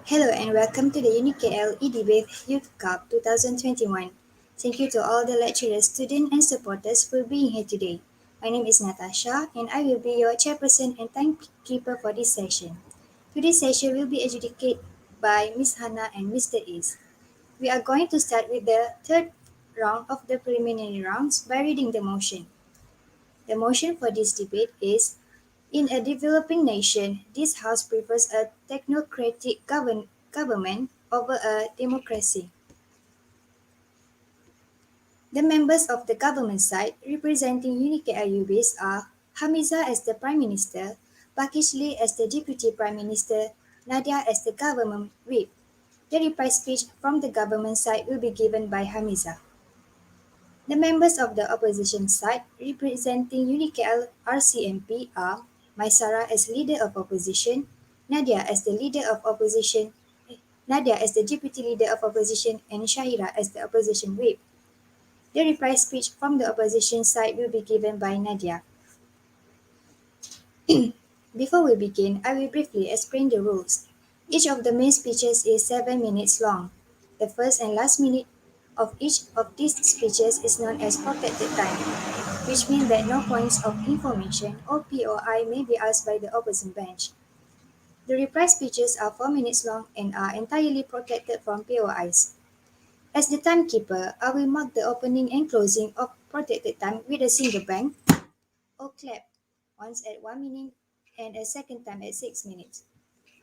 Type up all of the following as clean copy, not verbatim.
Hello and welcome to the UniKL eDebate Youth Cup 2021. Thank you to all the lecturers, students, and supporters for being here today. My name is Natasha and I will be your chairperson and timekeeper for this session. Today's session will be adjudicated by Ms. Hannah and Mr. Is. We are going to start with the third round of the preliminary rounds by reading the motion. The motion for this debate is: in a developing nation, this House prefers a technocratic government over a democracy. The members of the government side representing Unike Ayubis are Hamiza as the Prime Minister, Bakishli as the Deputy Prime Minister, Nadia as the government whip. The reply speech from the government side will be given by Hamiza. The members of the opposition side representing Unikel RCMP are Maisara as leader of opposition, Nadia as the leader of opposition, Nadia as the deputy leader of opposition, and Shahira as the opposition whip. The reply speech from the opposition side will be given by Nadia. Before we begin, I will briefly explain the rules. Each of the main speeches is 7 minutes long. The first and last minute of each of these speeches is known as protected time, which means that no points of information or POI may be asked by the opposing bench. The reply speeches are 4 minutes long and are entirely protected from POIs. As the timekeeper, I will mark the opening and closing of protected time with a single bang or clap, once at 1 minute and a second time at 6 minutes.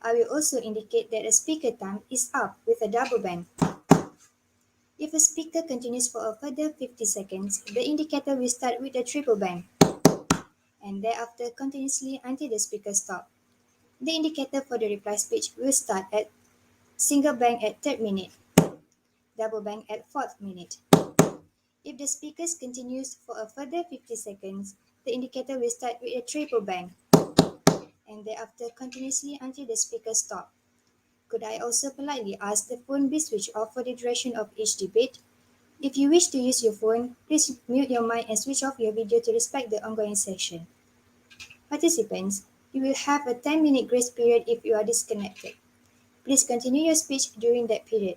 I will also indicate that a speaker time is up with a double bang. If a speaker continues for a further 50 seconds, the indicator will start with a triple bang, and thereafter continuously until the speaker stops. The indicator for the reply speech will start at single bang at 3rd minute, double bang at 4th minute. If the speaker continues for a further 50 seconds, the indicator will start with a triple bang, and thereafter continuously until the speaker stops. Could I also politely ask the phone be switched off for the duration of each debate? If you wish to use your phone, please mute your mic and switch off your video to respect the ongoing session. Participants, you will have a 10-minute grace period if you are disconnected. Please continue your speech during that period.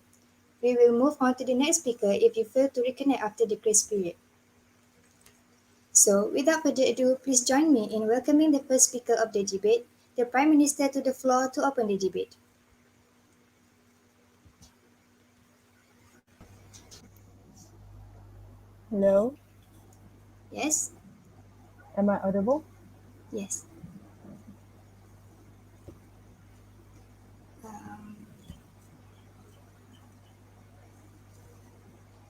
We will move on to the next speaker if you fail to reconnect after the grace period. So, without further ado, please join me in welcoming the first speaker of the debate, the Prime Minister, to the floor to open the debate. Hello, Yes? am I audible? Yes. Um,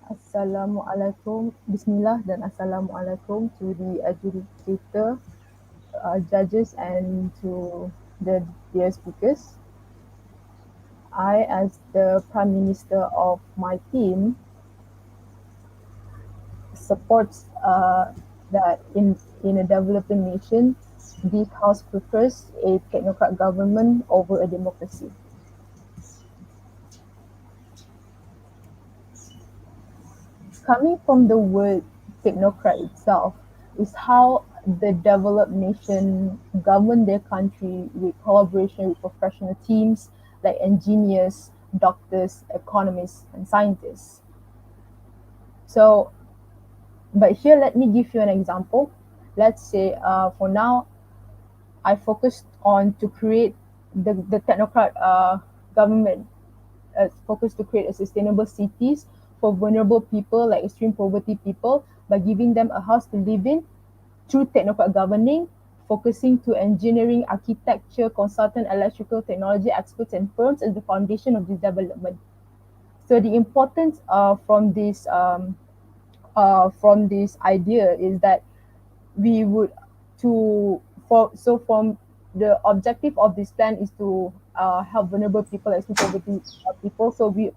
Assalamualaikum, Bismillah dan Assalamualaikum to the adjudicator, judges and to the dear speakers. I, as the Prime Minister of my team, supports that in a developing nation, this House prefers a technocrat government over a democracy. Coming from the word technocrat itself is how the developed nation govern their country with collaboration with professional teams like engineers, doctors, economists, and scientists. So, but here let me give you an example. Let's say for now, I focused on to create the technocrat government focused to create a sustainable cities for vulnerable people like extreme poverty people by giving them a house to live in through technocrat governing, focusing to engineering, architecture, consultant, electrical technology experts and firms as the foundation of this development. So the importance from this idea is that we would to for so from the objective of this plan is to help vulnerable people, especially poverty people. So we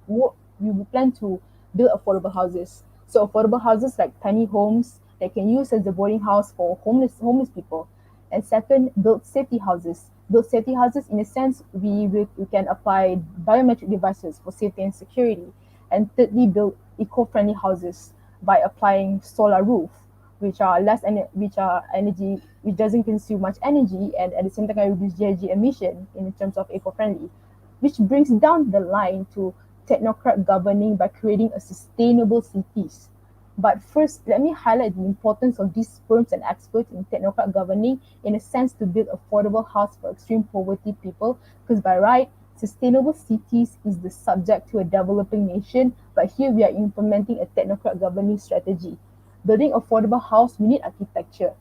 plan to build affordable houses. So affordable houses like tiny homes that can use as a boarding house for homeless people. And second, build safety houses. Build safety houses in a sense we can apply biometric devices for safety and security. And thirdly, build eco-friendly houses by applying solar roof, which are energy which doesn't consume much energy and at the same time can reduce GHG emission in terms of eco-friendly. which brings down the line to technocrat governing by creating a sustainable cities. But first, let me highlight the importance of these firms and experts in technocrat governing in a sense to build affordable house for extreme poverty people, because by right, sustainable cities is the subject to a developing nation, but here we are implementing a technocrat governing strategy. Building affordable house, we need architecture.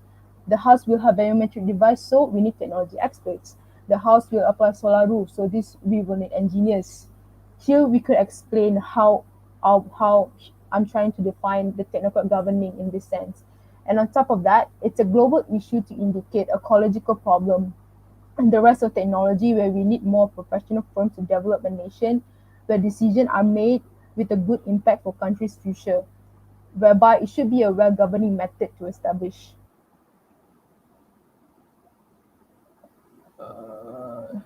The house will have biometric device, so we need technology experts. The house will apply solar roof, so this we will need engineers. Here we could explain how I'm trying to define the technical governing in this sense. And on top of that, it's a global issue to indicate ecological problem and the rest of technology where we need more professional firms to develop a nation where decisions are made with a good impact for country's future, whereby it should be a well-governing method to establish. Uh,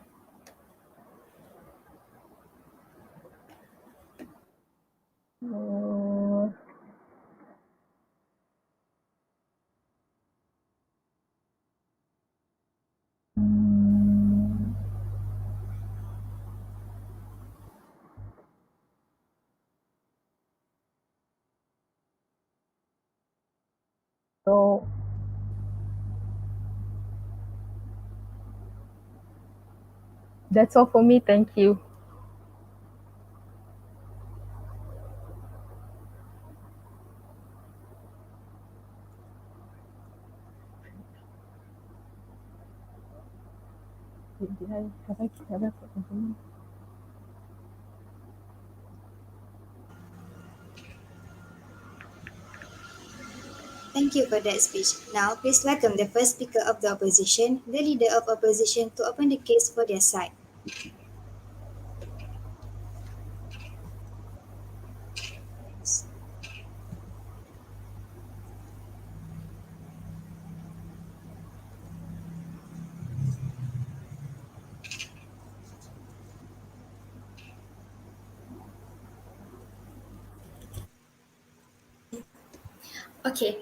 so that's all for me. Thank you. Did I put something? Thank you for that speech. Now, please welcome the first speaker of the opposition, the leader of opposition, to open the case for their side. Okay.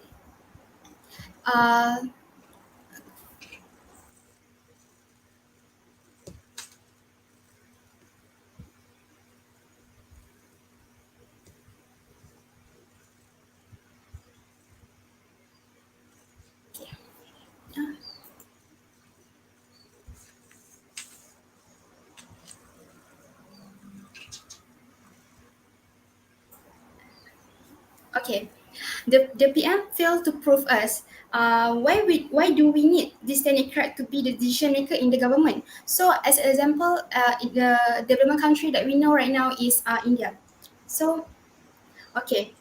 Uh, okay. The PM failed to prove us why do we need this technocrat to be the decision maker in the government. So as an example, the development country that we know right now is India. So okay,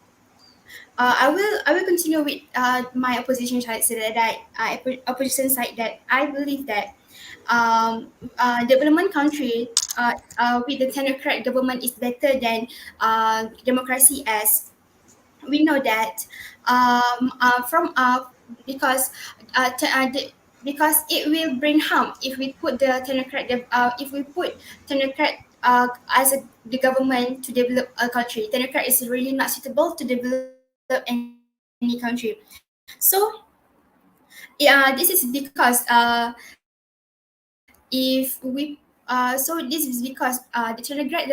I will continue with my opposition side, so that opposition side, that I believe that development country with the technocrat government is better than democracy, as we know that from because because it will bring harm if we put the if we put technocrat as the government to develop a country. Technocrat is really not suitable to develop any country. So yeah, this is because if we so this is because the technocrat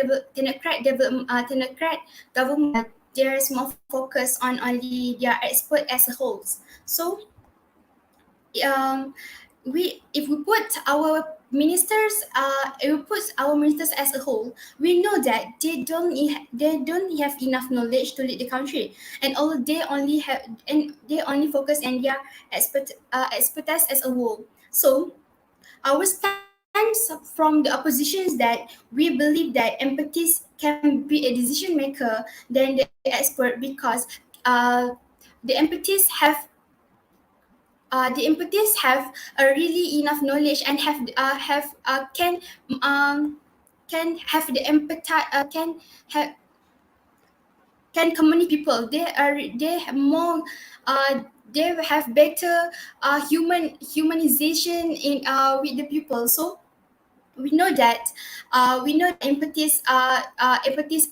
government, there's more focus on only their expert as a whole. So um, we if we put our ministers if we put our ministers as a whole, we know that they don't have enough knowledge to lead the country, and although they only focus on their expertise as a whole. So our stance from the opposition is that we believe that empathies can be a decision maker than the expert, because uh, the empathies have really enough knowledge and have um, can have the empathy can communicate people. They have more they have better humanization in with the people. So we know that empathies,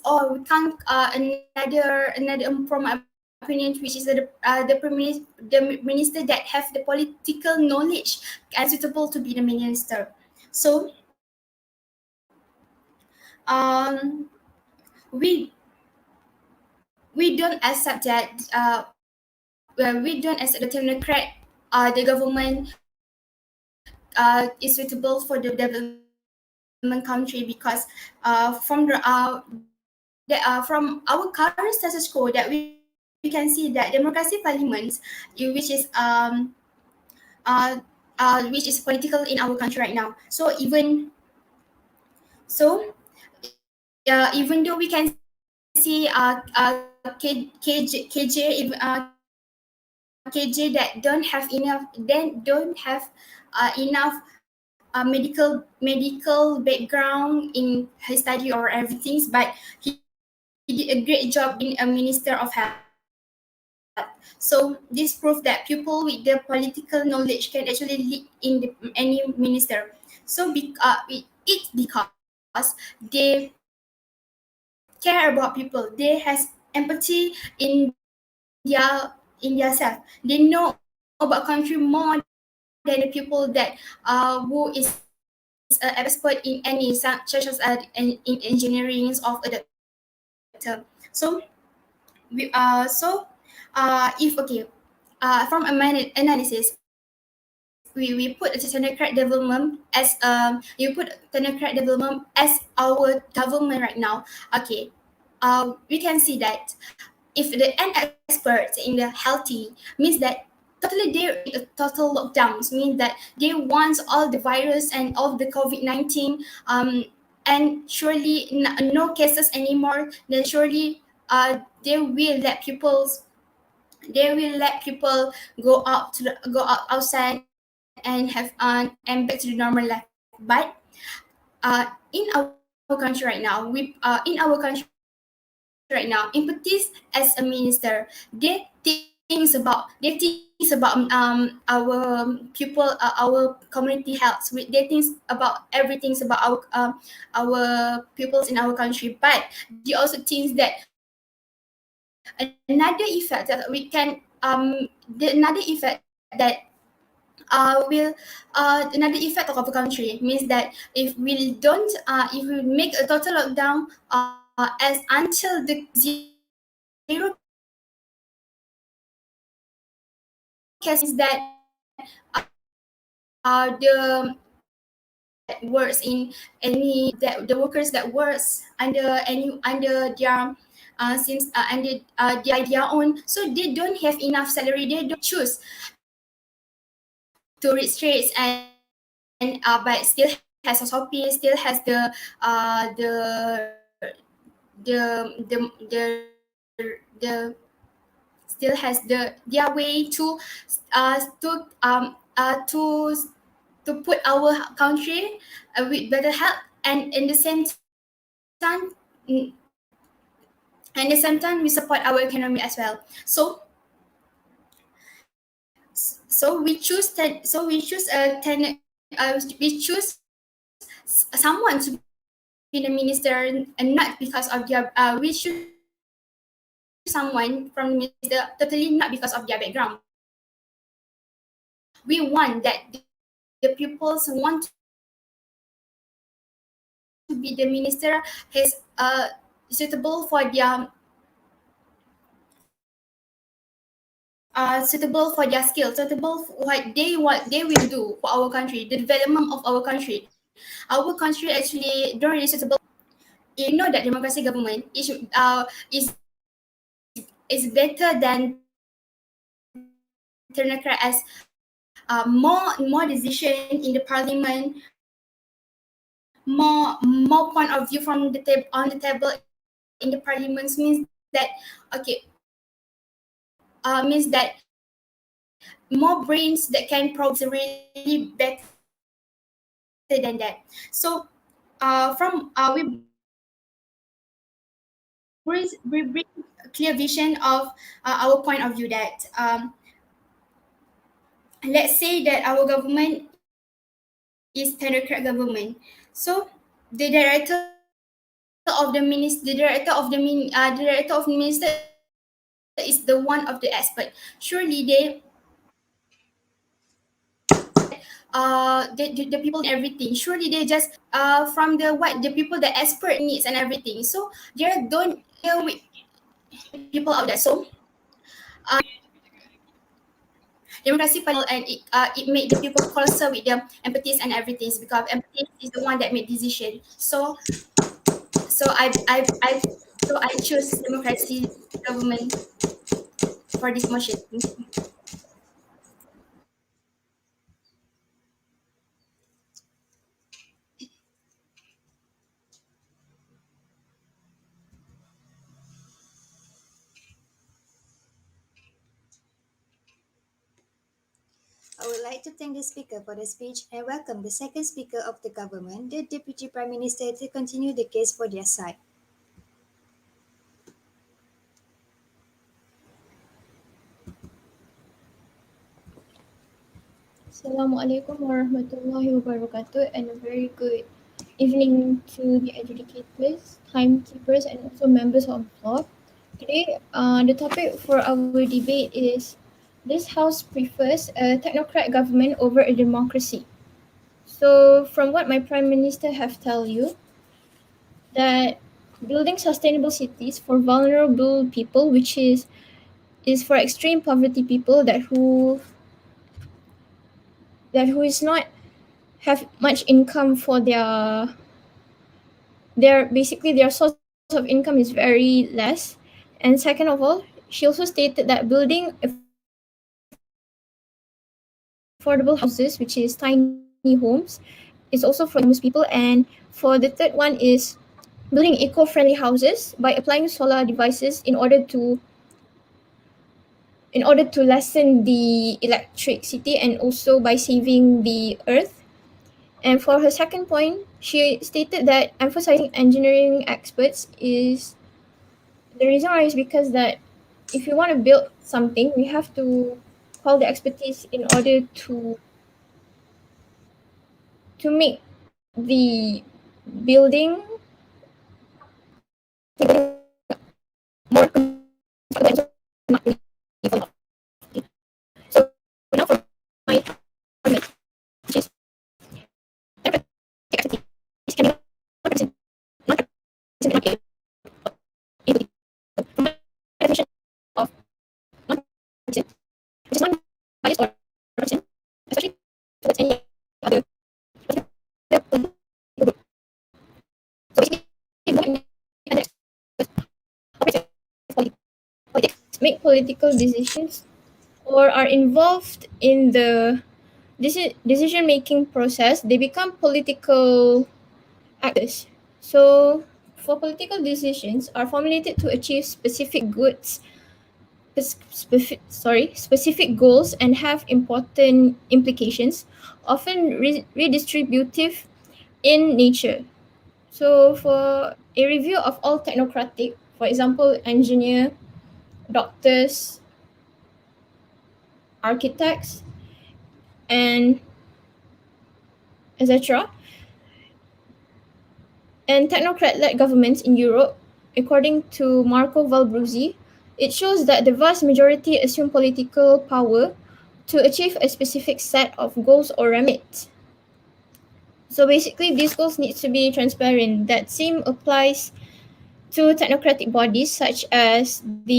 or we can't another from my opinion, which is the minister that have the political knowledge and suitable to be the minister. So um, we we don't accept that well, we don't accept the technocrat the government is suitable for the development country because from from our current status quo that we can see that democracy parliaments which is which is political in our country right now. So even though we can see KJ that don't have enough medical background in his study or everything, but he did a great job being a minister of health. So this proves that people with the political knowledge can actually lead in any minister. So it's because they care about people. They has empathy in their self. They know about country more than the people that who is an expert in any such as in engineering of a doctor. So if okay from a analysis we put the technocrat development as you put technocrat development as our government right now. Okay, we can see that if the end experts in the healthy means that totally they're in a total lockdowns means that they want all the virus and all the COVID-19 and surely no cases anymore, then surely they will let go out go out outside and have and back to the normal life. But in our country right now empathies as a minister, they thinks about our people our community health. They think about everything about our peoples in our country, but they also think that another effect that we can another effect that will another effect of our country means that if we make a total lockdown as until the zero cases means that the works in any the workers that works under their since by their own, so they don't have enough salary, they don't choose to reach and but still has a Shopee, still has the still has their way to to to put our country with better health, and in the same time we support our economy as well. So we choose we choose someone to be the minister, and not because of their we choose someone from the minister totally not because of their background. We want that the peoples want to be the minister his suitable for suitable for their skills, suitable for what they will do for our country, the development of our country. Our country actually don't really suitable. You know that democracy government is better than technocrat as more decision in the parliament, more point of view from the on the table in the parliaments means that okay means that more brains that can progress is really better than that. So we bring a clear vision of our point of view that let's say that our government is technocrat government. So the director of the minister is the one of the expert. Surely they want that the people everything. Surely they just from the what the people the expert needs and everything. So they don't deal with people out there. So democracy and it made the people closer with them empathies and everything because empathy is the one that made decision. So I choose democracy government for this motion. I would like to thank the speaker for the speech and welcome the second speaker of the government, the Deputy Prime Minister, to continue the case for their side. Assalamualaikum warahmatullahi wabarakatuh and a very good evening to the adjudicators, timekeepers and also members of the floor. Today, the topic for our debate is this house prefers a technocrat government over a democracy. So from what my prime minister have tell you, that building sustainable cities for vulnerable people, which is for extreme poverty people that who is not have much income for their source of income is very less. And second of all, she also stated that building affordable houses, which is tiny homes, is also for the most people. And for the third one is building eco-friendly houses by applying solar devices in order to lessen the electricity and also by saving the earth. And for her second point, she stated that emphasizing engineering experts is the reason why is because that if you want to build something, we have to call the expertise in order to make the building more comfortable and also not really fall off. So now for my argument, which is democratic expertise can be non-partisan able. From my definition of non-partisan, which is non-biased or partisan, especially towards any other political group. So basically, moving independent experts operates with politics, make political decisions, or are involved in the decision making process, they become political actors. So, for political decisions are formulated to achieve specific goods, specific goals, and have important implications, often redistributive in nature. So, for a review of all technocratic, for example, engineer, doctors, architects, and etc., and technocrat-led governments in Europe, according to Marco Valbruzzi, it shows that the vast majority assume political power to achieve a specific set of goals or remit. So basically, these goals need to be transparent. That same applies to technocratic bodies such as the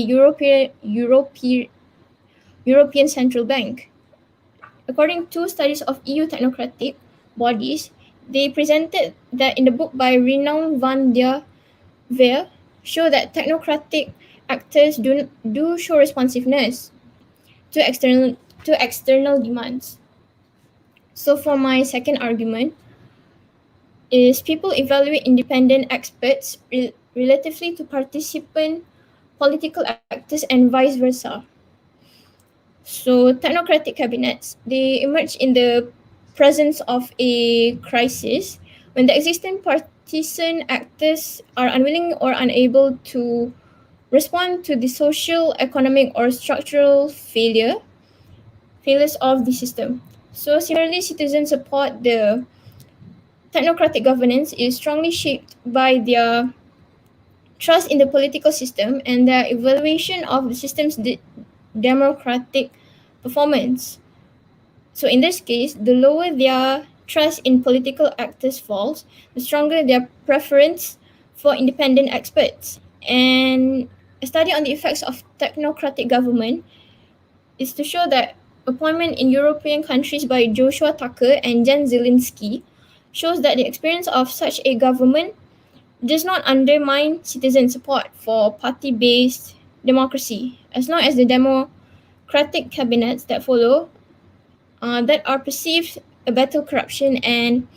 European Central Bank. According to studies of EU technocratic bodies, they presented that in the book by Renaud van der Veer show that technocratic actors do show responsiveness to external demands. So for my second argument is people evaluate independent experts relatively to participant political actors and vice versa. So technocratic cabinets, they emerge in the presence of a crisis when the existing partisan actors are unwilling or unable to respond to the social, economic, or structural failures of the system. So similarly, citizen support the technocratic governance is strongly shaped by their trust in the political system and their evaluation of the system's democratic performance. So in this case, the lower their trust in political actors falls, the stronger their preference for independent experts. And a study on the effects of technocratic government is to show that appointment in European countries by Joshua Tucker and Jan Zielinski shows that the experience of such a government does not undermine citizen support for party-based democracy, as long as the democratic cabinets that follow that are perceived a battle corruption and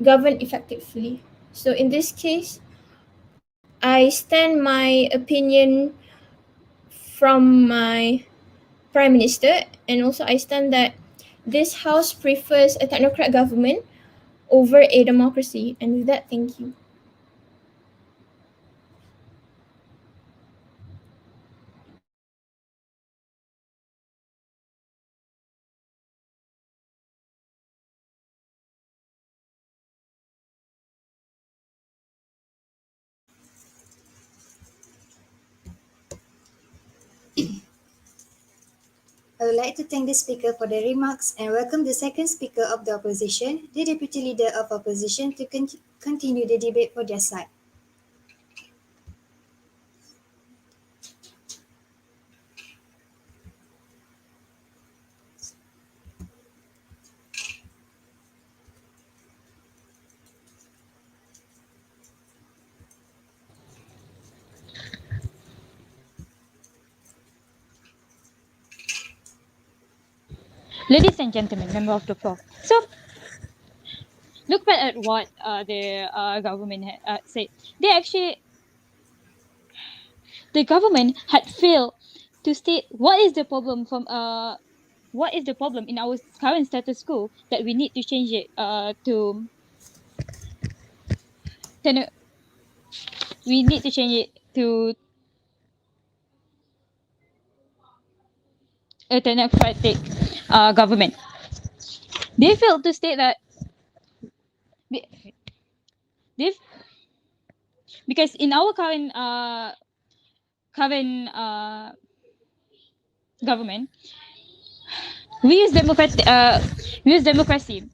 govern effectively. So in this case, I stand my opinion from my prime minister, and also I stand that this house prefers a technocrat government over a democracy. And with that, thank you. I would like to thank the speaker for their remarks and welcome the second speaker of the opposition, the deputy leader of opposition, to continue the debate for their side. Ladies and gentlemen, member of the floor. So, look back at what the government had said. They actually, the government had failed to state what is the problem from what is the problem in our current status quo that we need to change it we need to change it to a democratic government. They failed to state that they because in our current government, we use democracy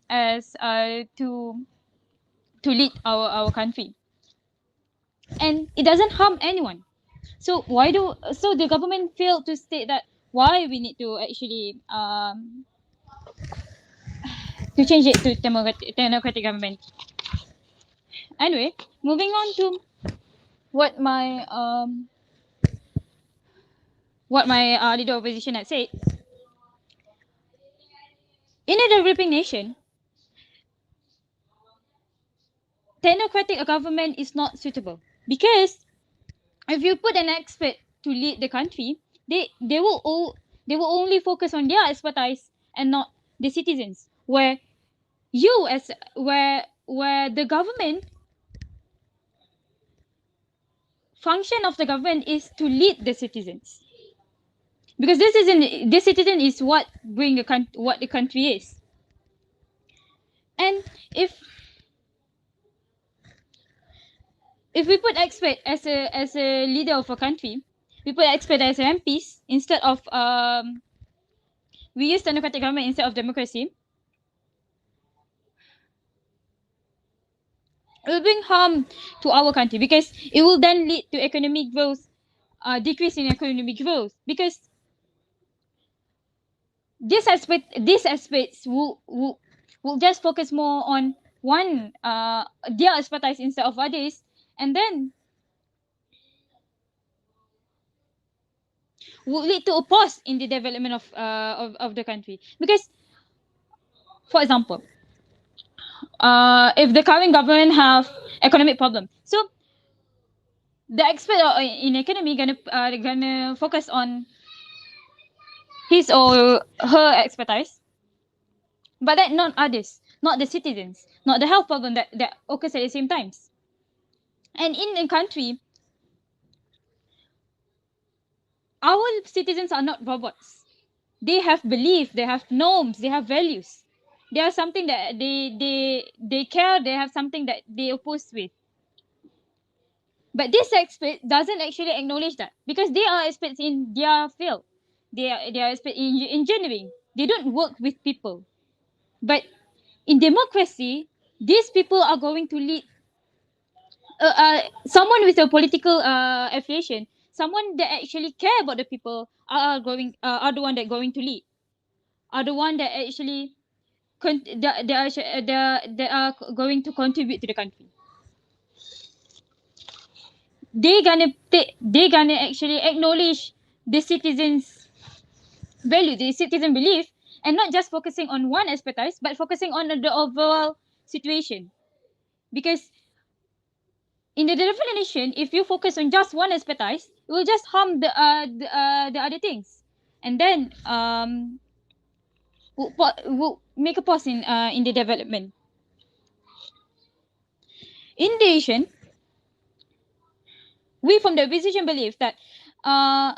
as to lead our country, and it doesn't harm anyone. So the government failed to state that why we need to actually to change it to democratic government. Anyway, moving on to what my leader of opposition had said. In a developing nation, technocratic government is not suitable because if you put an expert to lead the country, they will only focus on their expertise and not the citizens. Where the government function of the government is to lead the citizens, because this citizen is what what the country is. And if we put expert as a leader of a country, we put expert as MPs instead of we use democratic government instead of democracy, it will bring harm to our country because it will then lead to economic growth, decrease in economic growth, because these aspects will just focus more on one their expertise instead of others, and then will lead to a pause in the development of the country. Because, for example, if the current government have economic problem, so the expert in economy gonna focus on his or her expertise, but then not others, not the citizens, not the health problem that occurs at the same times. And in a country, our citizens are not robots. They have belief, they have norms, they have values. They are something that they care, they have something that they oppose with. But this expert doesn't actually acknowledge that, because they are experts in their field. They are experts in engineering. They don't work with people. But in democracy, these people are going to lead someone with a political affiliation, someone that actually care about the people are the one that going to lead, are the one that actually they are going to contribute to the country. They gonna actually acknowledge the citizens' value, the citizen belief, and not just focusing on one expertise, but focusing on the overall situation. Because in the developing nation, if you focus on just one expertise, it will just harm the other things, and then will make a pause in the development. In addition, we from the opposition believe that a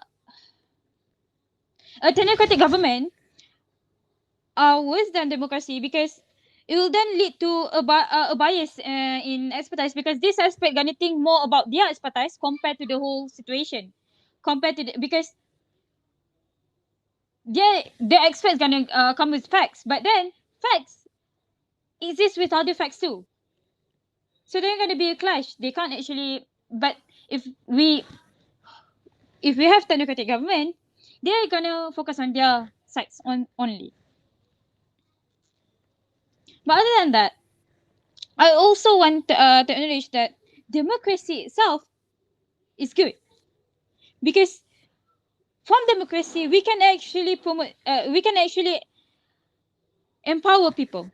technocratic government are worse than democracy because it will then lead to a bias in expertise, because this aspect gonna think more about their expertise compared to the whole situation, because their experts gonna come with facts, but then facts exist with other facts too, so they're gonna be a clash. They can't actually. But if we have technocratic government, they're gonna focus on their sides only. But other than that, I also want to acknowledge that democracy itself is good, because from democracy we can actually promote, we can actually empower people,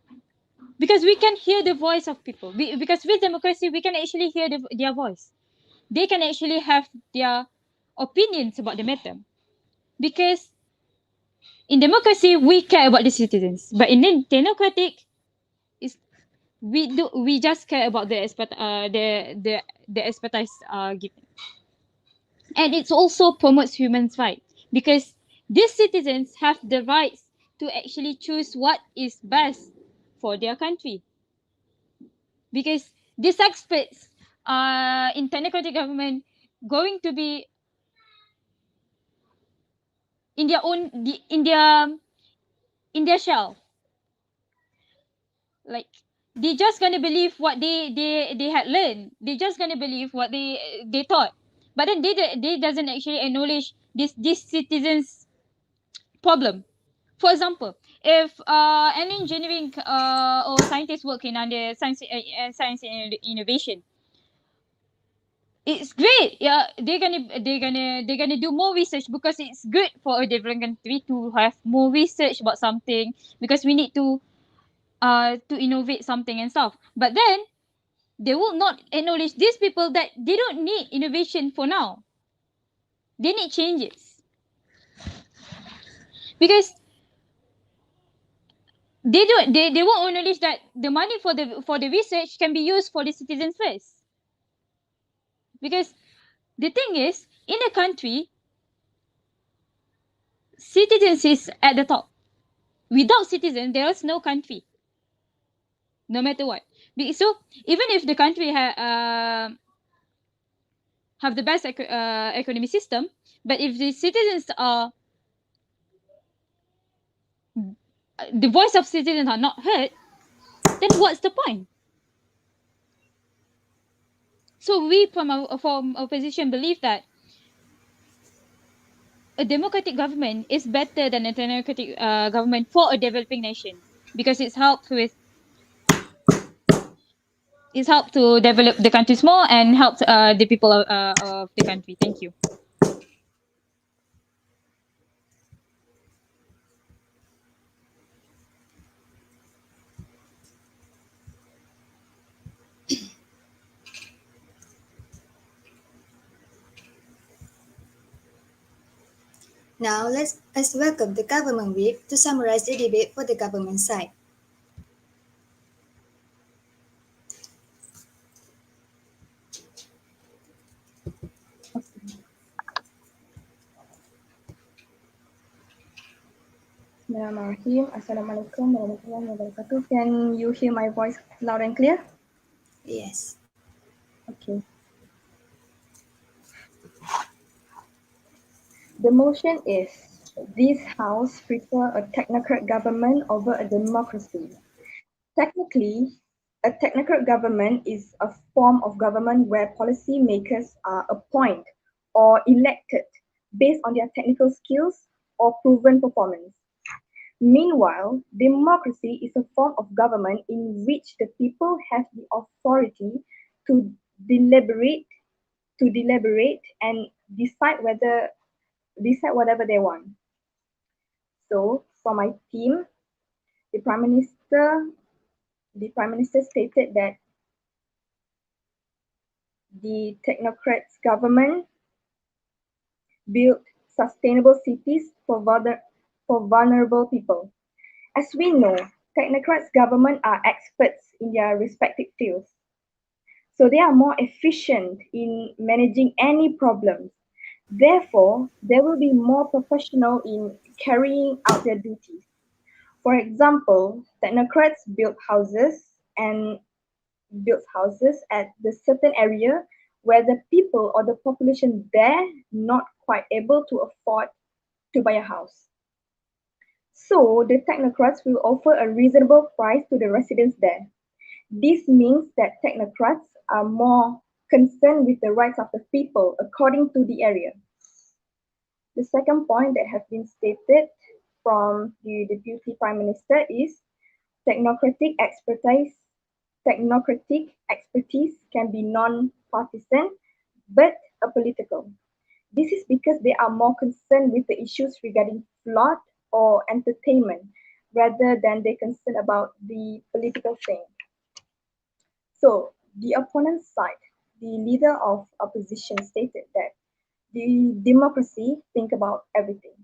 because we can hear the voice of people. Because with democracy we can actually hear their voice. They can actually have their opinions about the matter, because in democracy we care about the citizens, but in democratic is we just care about the expertise given. And it also promotes human rights, because these citizens have the rights to actually choose what is best for their country, because these experts in technocratic government going to be in their own in their shell, like they just gonna believe what they had learned. They just gonna believe what they thought, but then they doesn't actually acknowledge this citizens problem. For example, if an engineering or scientist working under science and innovation, it's great. Yeah, they're gonna do more research, because it's good for a developing country to have more research about something, because we need to innovate something and stuff. But then they will not acknowledge these people that they don't need innovation for now. They need changes, because they won't acknowledge that the money for the research can be used for the citizens first. Because the thing is, in a country, citizens is at the top. Without citizens, there is no country, no matter what. So even if the country have the best economic system, but if the citizens are the voice of citizens are not heard, then what's the point? So we from opposition believe that a democratic government is better than a democratic government for a developing nation, because it's helped to develop the countries more and help the people of the country. Thank you. Now let's us welcome the government whip to summarize the debate for the government side. Bismillahirrahmanirrahim. Assalamualaikum warahmatullahi wabarakatuh. Can you hear my voice loud and clear? Yes. Okay. The motion is This House prefer a technocrat government over a democracy. Technically, a technocrat government is a form of government where policymakers are appointed or elected based on their technical skills or proven performance. Meanwhile, democracy is a form of government in which the people have the authority to deliberate and decide whatever they want. So, for my team, the Prime Minister the Prime Minister stated that the technocrats government built sustainable cities for vulnerable people. As we know, technocrats government are experts in their respective fields. So they are more efficient in managing any problems. Therefore, they will be more professional in carrying out their duties. For example, technocrats and built houses at the certain area where the people or the population there not quite able to afford to buy a house. So the technocrats will offer a reasonable price to the residents there. This means that technocrats are more concerned with the rights of the people according to the area. The second point that has been stated from the Deputy Prime Minister is technocratic expertise technocratic expertise can be non-partisan but apolitical. This is because they are more concerned with the issues regarding plot or entertainment rather than they concern about the political thing. So the opponent's side, the leader of opposition stated that the democracy think about everything.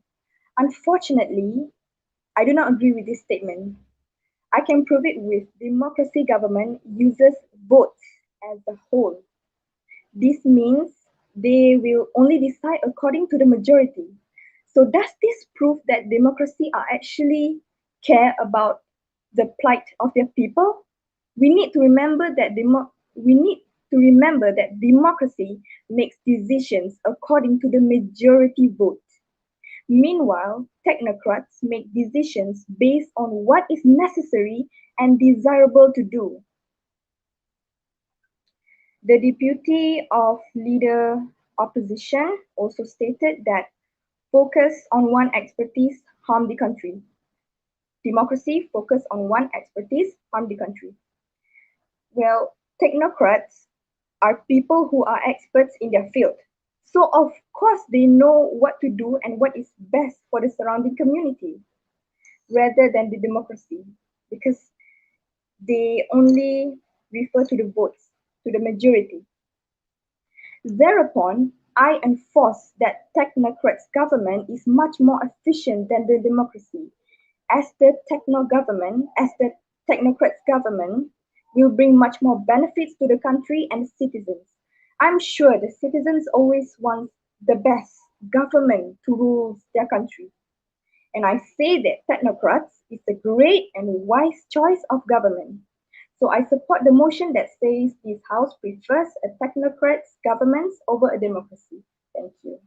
Unfortunately, I do not agree with this statement. I can prove it with democracy government uses votes as a whole. This means they will only decide according to the majority. So does this prove that democracy are actually care about the plight of their people? We need to remember that democracy makes decisions according to the majority vote. Meanwhile, technocrats make decisions based on what is necessary and desirable to do. The deputy of leader opposition also stated that focus on one expertise harm the country. Democracy focus on one expertise harm the country. Well, technocrats are people who are experts in their field. So of course they know what to do and what is best for the surrounding community rather than the democracy because they only refer to the votes, to the majority. Thereupon, I enforce that technocrats government is much more efficient than the democracy, as the technocrats government will bring much more benefits to the country and citizens. I'm sure the citizens always want the best government to rule their country. And I say that technocrats is a great and wise choice of government. So I support the motion that says this House prefers a technocrats government over a democracy. Thank you.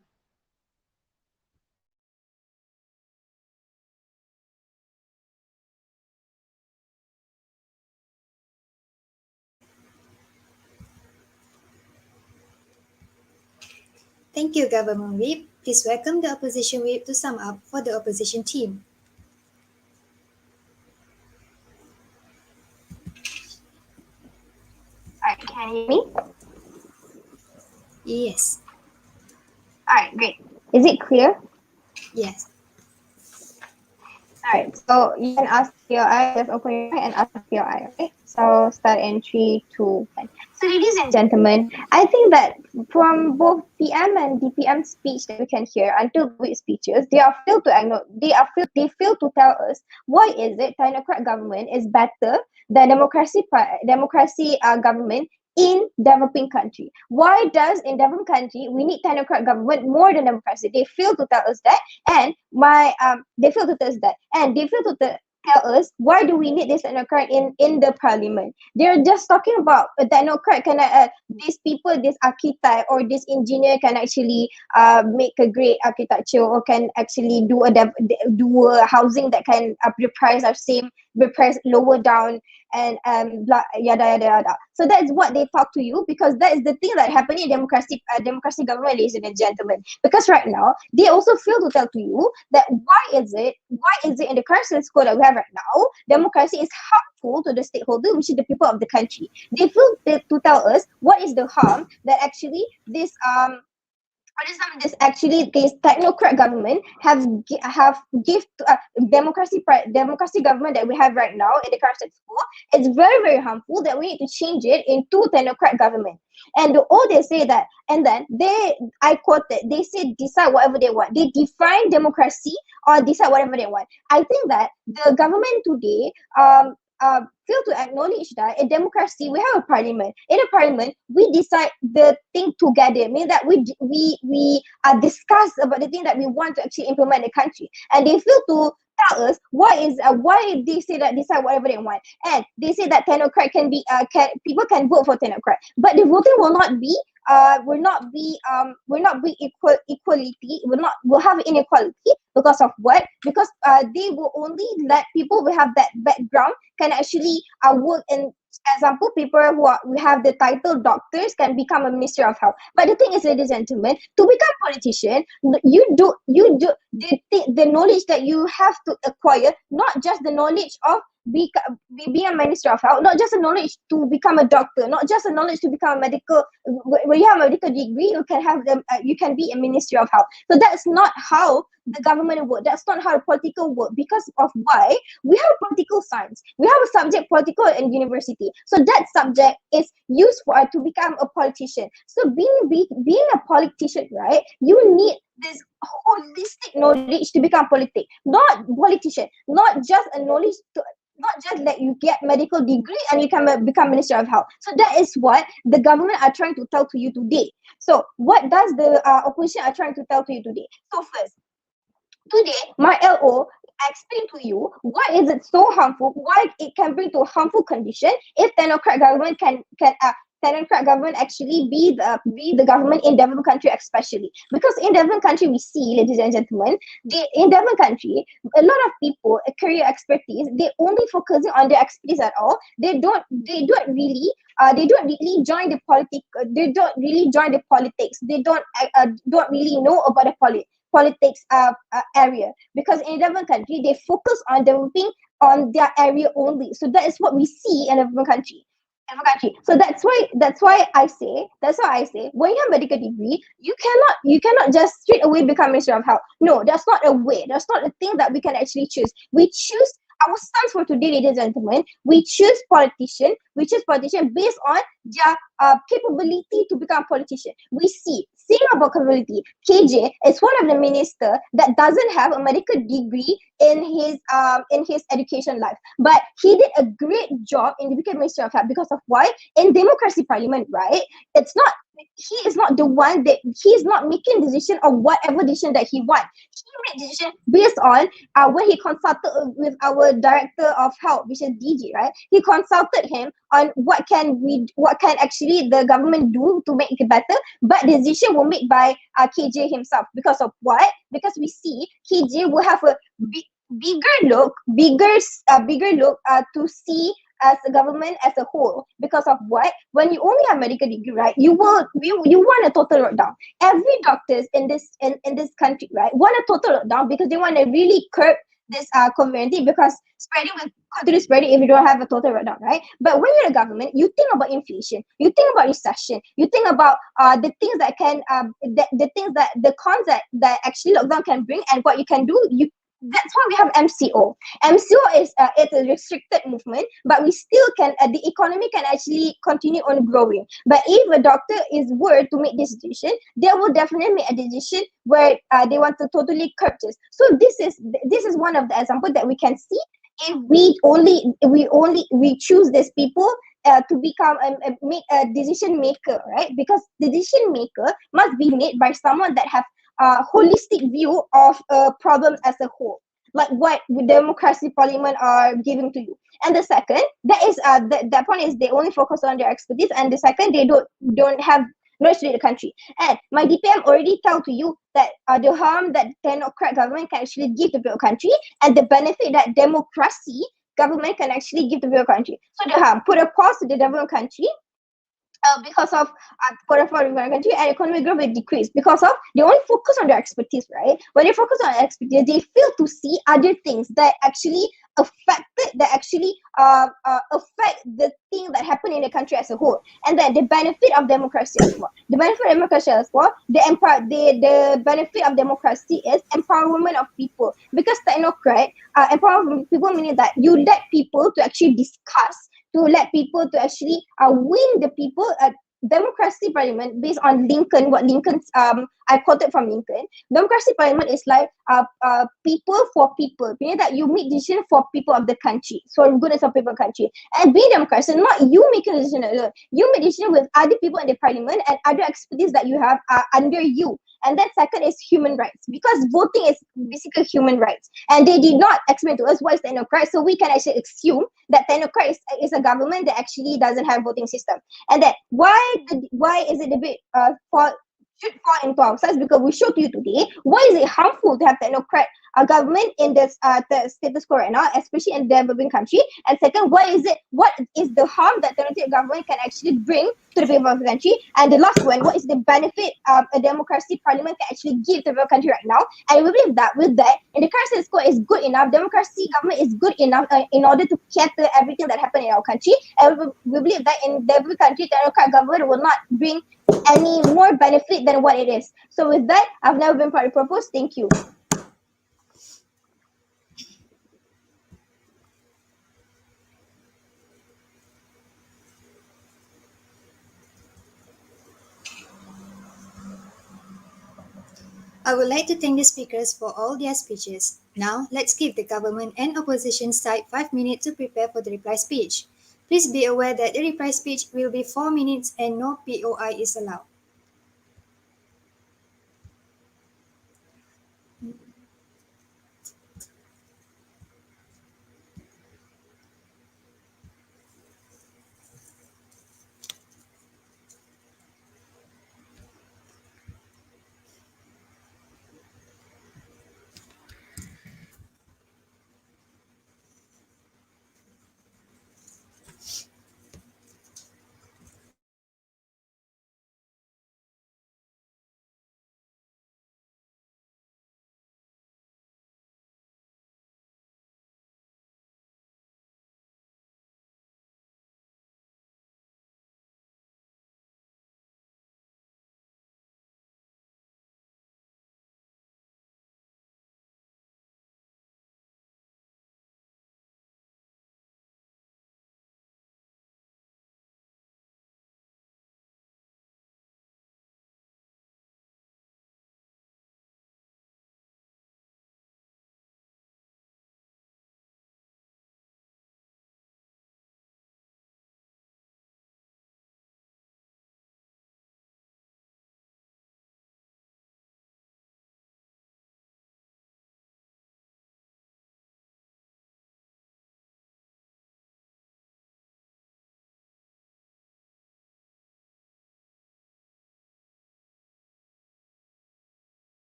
Thank you, Government Whip. Please welcome the Opposition Whip to sum up for the opposition team. Alright, can you hear me? Yes, Alright, great. Is it clear? yes. Alright, so you can ask POI, just open your mic and ask POI, okay? So start in 3, 2, 1. So ladies and gentlemen, I think that from both PM and DPM speech that we can hear until the week speeches, they are failed to they fail to tell us why is it technocrat government is better than democracy government in developing country. Why does in developing country we need technocrat government more than democracy? They fail to tell us that, and they fail to tell us that, and they fail to tell us why do we need this technocrat in the parliament. They're just talking about a technocrat can these people, this architect or this engineer can actually make a great architecture or can actually do a housing that can the price are same, the price lower down, and blah, yada yada yada. So that's what they talk to you, because that is the thing that happened in democracy government, ladies and gentlemen. Because right now they also fail to tell to you that why is it in the current status quo that we have right now, democracy is harmful to the stakeholder, which is the people of the country. They fail to tell us what is the harm that actually this actually this technocrat government have give to democracy government that we have right now in the current status quo. It's very very harmful that we need to change it into technocrat government. And all they say that, and then I quote it, they say decide whatever they want. They define democracy or decide whatever they want. I think that the government today fail to acknowledge that in democracy we have a parliament. In a parliament, we decide the thing together. Meaning that we discuss about the thing that we want to actually implement in the country, and they fail to tell us why they say that decide whatever they want, and they say that technocrat can be people can vote for technocrat, but the voting will not be equality, will have inequality. Because of what? Because they will only let people who have that background can actually work in. Example, people we have the title doctors can become a minister of health. But the thing is, ladies and gentlemen, to become politician, the knowledge that you have to acquire, not just the knowledge of being a minister of health, not just a knowledge to become a doctor, not just a knowledge to become a medical. When you have a medical degree, you can have them. You can be a minister of health. So that's not how the government work. That's not how political work. Because of why we have political science, we have a subject political in university. So that subject is used for to become a politician. So being a politician, right? You need this holistic knowledge to become not politician, not just a knowledge to. Not just that you get medical degree and you can become minister of health. So that is what the government are trying to tell to you today. So what does the opposition are trying to tell to you today? So first, today my LO explain to you why is it so harmful, why it can bring to a harmful condition if technocrat government can technocrat government actually be the government in developed country, especially because in developed country we see, ladies and gentlemen, in developed country a lot of people career expertise, they only focusing on their expertise at all. They don't really join the politics. They don't really join the politics. They don't really know about the politics area, because in developed country they focus on developing on their area only. So that is what we see in a developed country. So that's why I say when you have medical degree, you cannot just straight away become minister of health. No, that's not a way. That's not a thing that we can actually choose. We choose our stance for today, ladies and gentlemen. We choose politician. We choose politician based on their capability to become politician. We see, saying about capability, KJ is one of the minister that doesn't have a medical degree in his education life, but he did a great job in the becoming minister of health. Because of why? In democracy parliament, right? He is not the one that he is not making decision of whatever decision that he wants. He made decision based on when he consulted with our director of health, which is DG, right? He consulted him on what can actually the government do to make it better, but the decision were made by KJ himself. Because of what? Because we see KJ will have a bigger look to see as a government as a whole. Because of what? When you only have medical degree, right, you want a total lockdown. Every doctors in this country, right, want a total lockdown because they want to really curb this COVID-19, because spreading will continue spreading if you don't have a total lockdown, right? But when you're a government, you think about inflation, you think about recession, you think about the things that can the cons that actually lockdown can bring, and what you can do. That's why we have MCO. MCO is it's a restricted movement, but we still can the economy can actually continue on growing. But if a doctor is were to make this decision, they will definitely make a decision where they want to totally curb this. So this is one of the examples that we can see if we choose these people to become make a decision maker, right? Because the decision maker must be made by someone that have a holistic view of a problem as a whole. like what democracy parliament are giving to you. And the second, that is that point is they only focus on their expertise, and the second, they don't have knowledge to lead the country. And my DPM already tell to you that the harm that technocrat government can actually give to the country, and the benefit that democracy government can actually give to the country. So the harm, put a pause to the developed country, because of foreign country, and economic growth will decrease because of they only focus on their expertise, right? When they focus on expertise, they fail to see other things that actually affect the thing that happen in the country as a whole. And then the benefit of democracy as well. The benefit of democracy as well, the benefit of democracy is empowerment of people, because technocrat empower people, meaning that you let people to actually discuss, to let people to actually win the people. Democracy parliament, based on Lincoln, what Lincoln's I quoted from Lincoln. Democracy parliament is like people for people, meaning that you make decision for people of the country, so goodness of people country. And being democracy, not you making a decision alone. You make decision with other people in the parliament and other expertise that you have under you. And then second is human rights, because voting is basically human rights. And they did not explain to us what is technocrat, so we can actually assume that technocrat is a government that actually doesn't have voting system. And then why is it a bit should fall into our sides, because we showed you today why is it harmful to have technocrat government in this the status quo right now, especially in developing country. And second, what is the harm that technocratic government can actually bring to the people of the country. And the last one, what is the benefit a democracy parliament can actually give to the country right now. And we believe that with that, in the current status quo is good enough, democracy government is good enough in order to cater everything that happened in our country. And we believe that in developing country, technocrat government will not bring any more benefit than what it is. So with that, I've never been party proposed. Thank you. I would like to thank the speakers for all their speeches. Now, let's give the government and opposition side 5 minutes to prepare for the reply speech. Please be aware that the reply speech will be 4 minutes and no POI is allowed.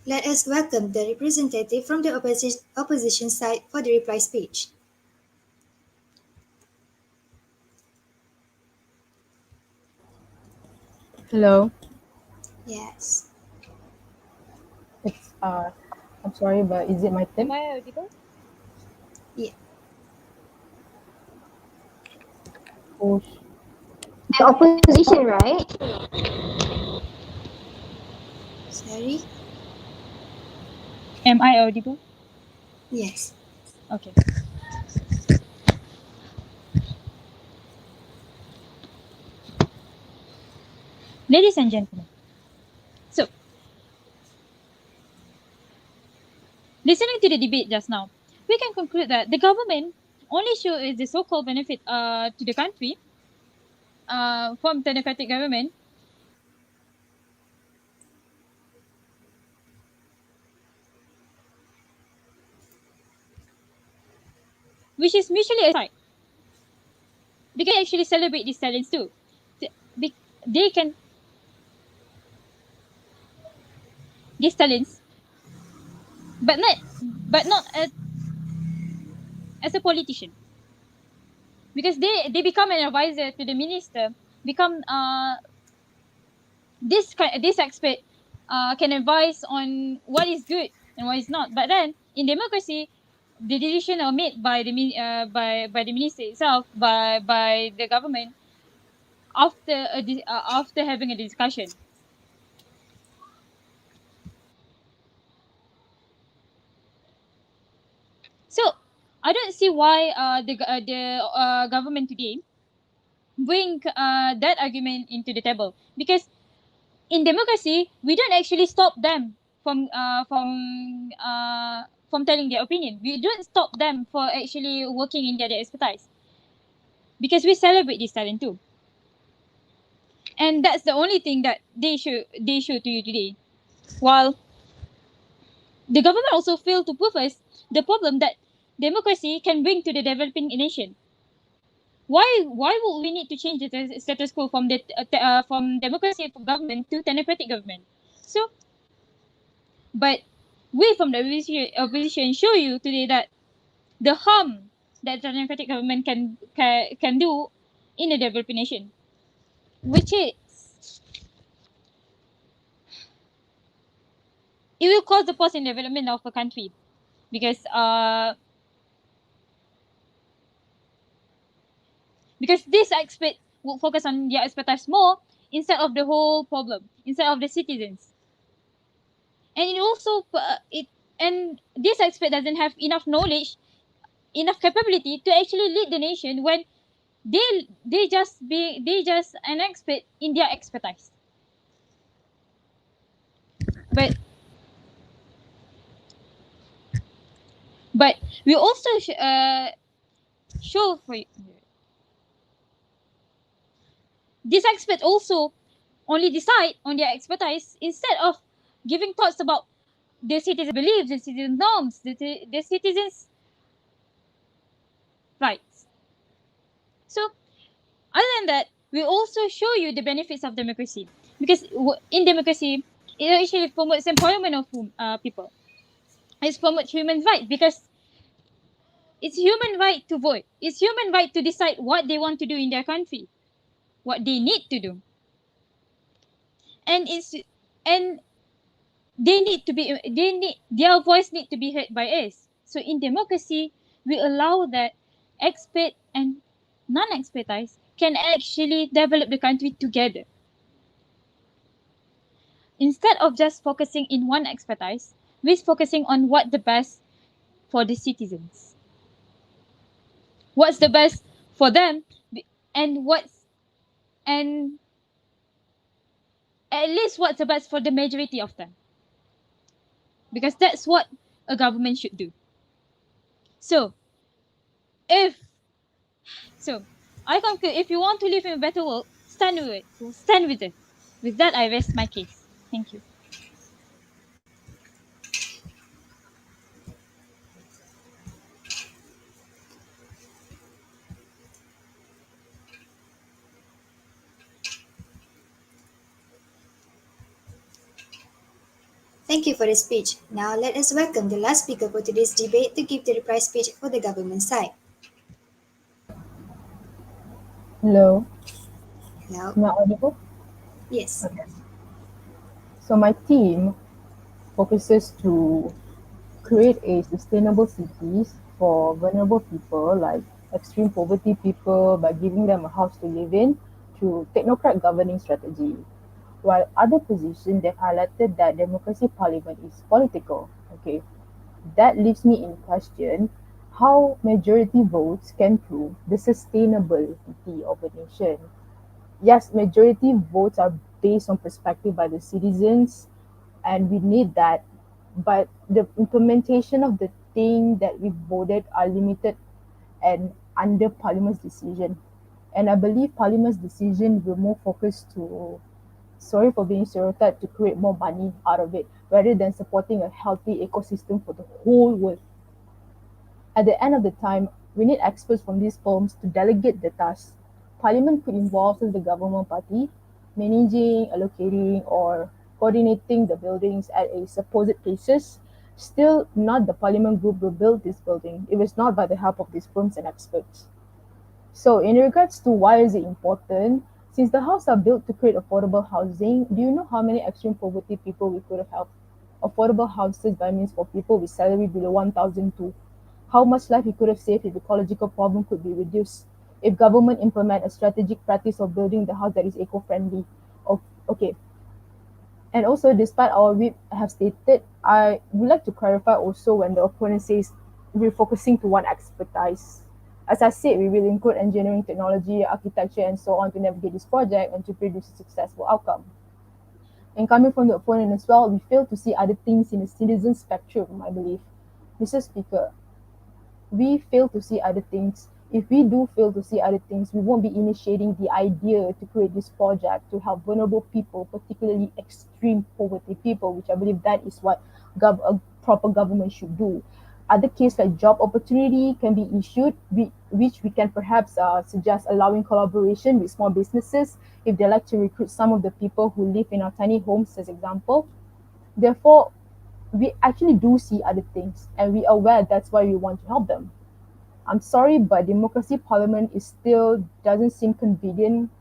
Let us welcome the representative from the opposition side for the reply speech. Hello. Yes. It's I'm sorry, but is it my Am turn? I audible? Yeah. Oh, The opposition, right? Sorry. Am I audible? Yes. Okay. Ladies and gentlemen, so listening to the debate just now, we can conclude that the government only shows the so-called benefit to the country from democratic government, which is mutually aside. They can actually celebrate these talents too. They, they can these talents, but not as a politician, because they become an advisor to the minister, become this expert can advise on what is good and what is not. But then in democracy, the decision are made by by the minister itself, by the government after having a discussion. So I don't see why the government today bring that argument into the table, because in democracy we don't actually stop them from telling their opinion. We don't stop them for actually working in their expertise, because we celebrate this talent too, and that's the only thing that they show to you today. While the government also failed to prove us the problem that democracy can bring to the developing nation. Why would we need to change the status quo from democracy for government to democratic government? So, but we from the opposition show you today that the harm that democratic government can do in a developing nation, which is it will cause the pause in development of a country, because this expert will focus on their expertise more instead of the whole problem, instead of the citizens. And it also it and this expert doesn't have enough knowledge, enough capability to actually lead the nation when they just an expert in their expertise. But but we also show for this expert also only decide on their expertise instead of giving thoughts about the citizen beliefs, the citizen norms, the citizens' rights. So other than that, we also show you the benefits of democracy, because in democracy it actually promotes empowerment of people. It promotes human rights, because it's human right to vote. It's human right to decide what they want to do in their country, what they need to do, and it's and their voice need to be heard by us. So in democracy, we allow that expert and non-expertise can actually develop the country together, instead of just focusing in one expertise. We're focusing on what the best for the citizens, what's the best for them, and and at least what's the best for the majority of them, because that's what a government should do. So if so I conclude, if you want to live in a better world, stand with it. Stand with it. With that, I rest my case. Thank you. Thank you for the speech. Now let us welcome the last speaker for today's debate to give the reply speech for the government side. Hello, Hello? am I audible? Yes. Okay. So my team focuses to create a sustainable cities for vulnerable people like extreme poverty people by giving them a house to live in through technocrat governing strategy. While other positions they've highlighted that democracy parliament is political. Okay, that leaves me in question how majority votes can prove the sustainability of a nation. Yes, majority votes are based on perspective by the citizens, and we need that. But the implementation of the thing that we voted are limited and under Parliament's decision. And I believe Parliament's decision will more focus to, sorry for being stereotyped, to create more money out of it rather than supporting a healthy ecosystem for the whole world. At the end of the time, we need experts from these firms to delegate the tasks. Parliament could involve the government party, managing, allocating, or coordinating the buildings at a supposed places. Still, not the Parliament group will build this building. It was not by the help of these firms and experts. So, in regards to why is it important, since the houses are built to create affordable housing, do you know how many extreme poverty people we could have helped? Affordable houses by means for people with salary below 1,002. How much life we could have saved if ecological problem could be reduced? If government implement a strategic practice of building the house that is eco-friendly. Okay, and also, despite our whip have stated, I would like to clarify also when the opponent says we're focusing to one expertise. As I said, we will include engineering, technology, architecture, and so on to navigate this project and to produce a successful outcome. And coming from the opponent as well, we fail to see other things in the citizen spectrum, I believe. Mr. Speaker, we fail to see other things. If we do fail to see other things, we won't be initiating the idea to create this project to help vulnerable people, particularly extreme poverty people, which I believe that is what a proper government should do. Other cases like job opportunity can be issued, which we can perhaps suggest allowing collaboration with small businesses if they like to recruit some of the people who live in our tiny homes, as example. Therefore, we actually do see other things, and we are aware that's why we want to help them. I'm sorry, but democracy parliament is still doesn't seem convenient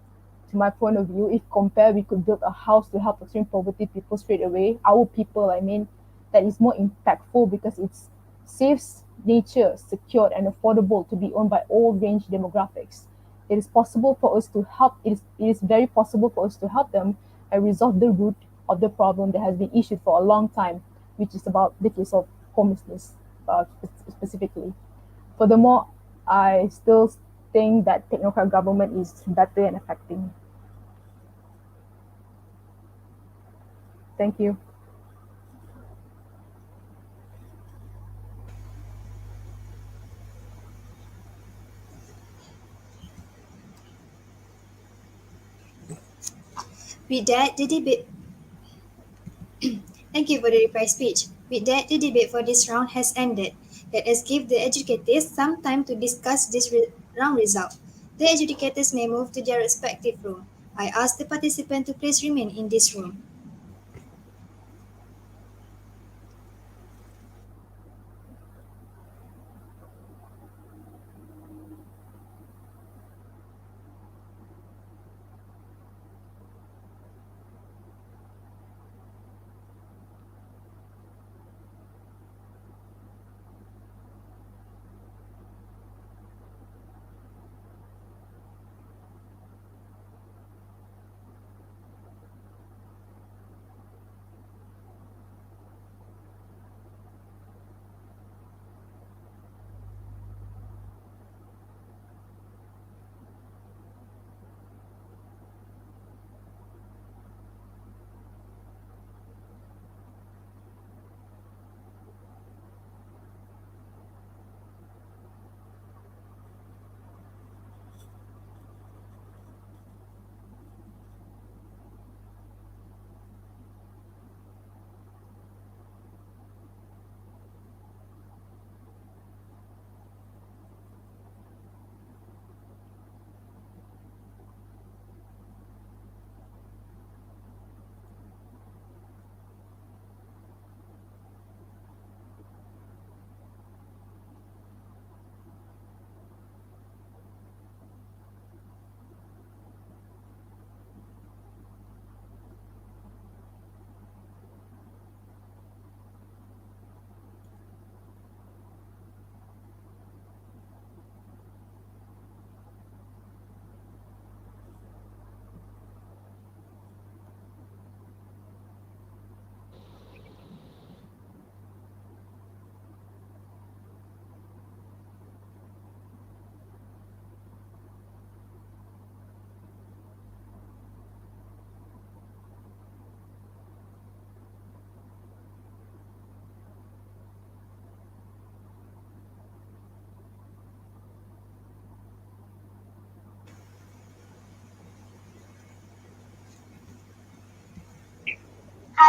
to my point of view. If compare, we could build a house to help extreme poverty people straight away. Our people, I mean, that is more impactful because it's safe, nature, secured, and affordable to be owned by all range demographics. It is possible for us to help. It is very possible for us to help them and resolve the root of the problem that has been issued for a long time, which is about the case of homelessness, specifically. Furthermore, I still think that technocrat government is better and affecting. Thank you. With that, the debate. Thank you for the reply speech. With that, the debate for this round has ended. Let us give the educators some time to discuss this round result. The educators may move to their respective room. I ask the participant to please remain in this room.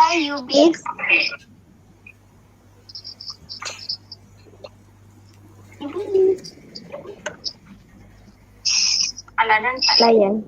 Hi, Ubis. Lion.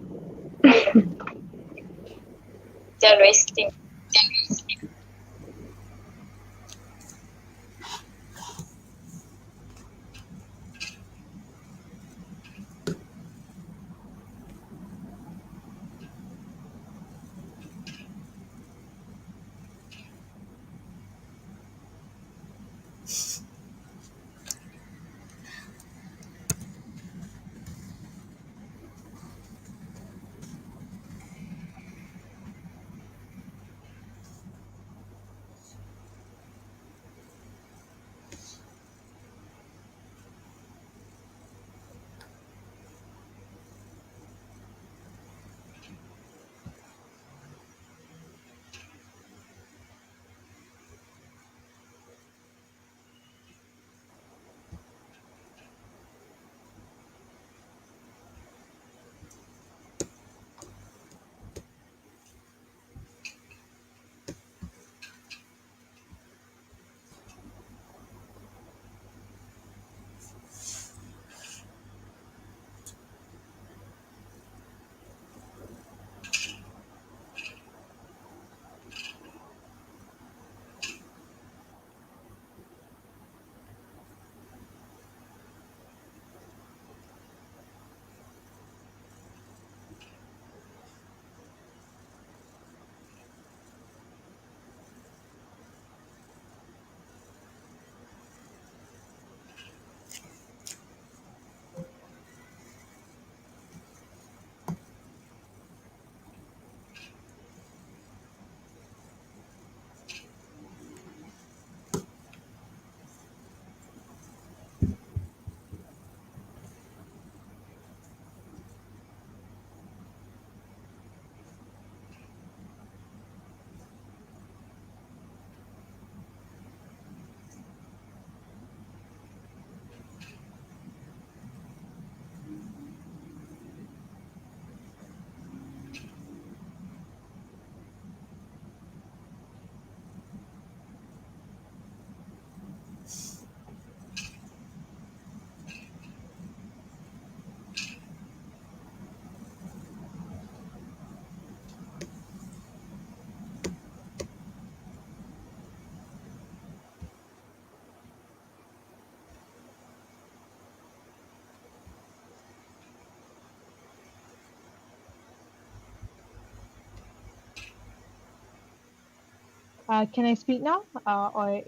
Can I speak now? Or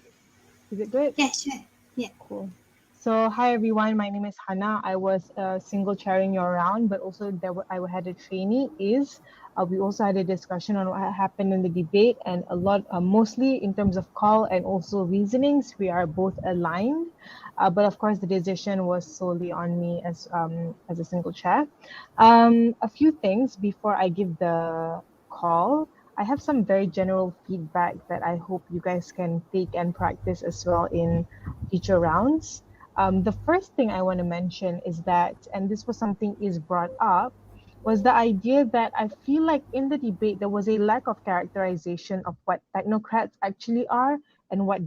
is it good? Yeah, sure. Yeah. Cool. So, hi everyone. My name is Hannah. I was single chairing your round, but also I had a trainee. We also had a discussion on what happened in the debate, and a lot, mostly in terms of call and also reasonings, we are both aligned. But of course, the decision was solely on me as a single chair. A few things before I give the call. I have some very general feedback that I hope you guys can take and practice as well in future rounds. The first thing I want to mention is that, and this was something is brought up, was the idea that I feel like in the debate there was a lack of characterization of what technocrats actually are and what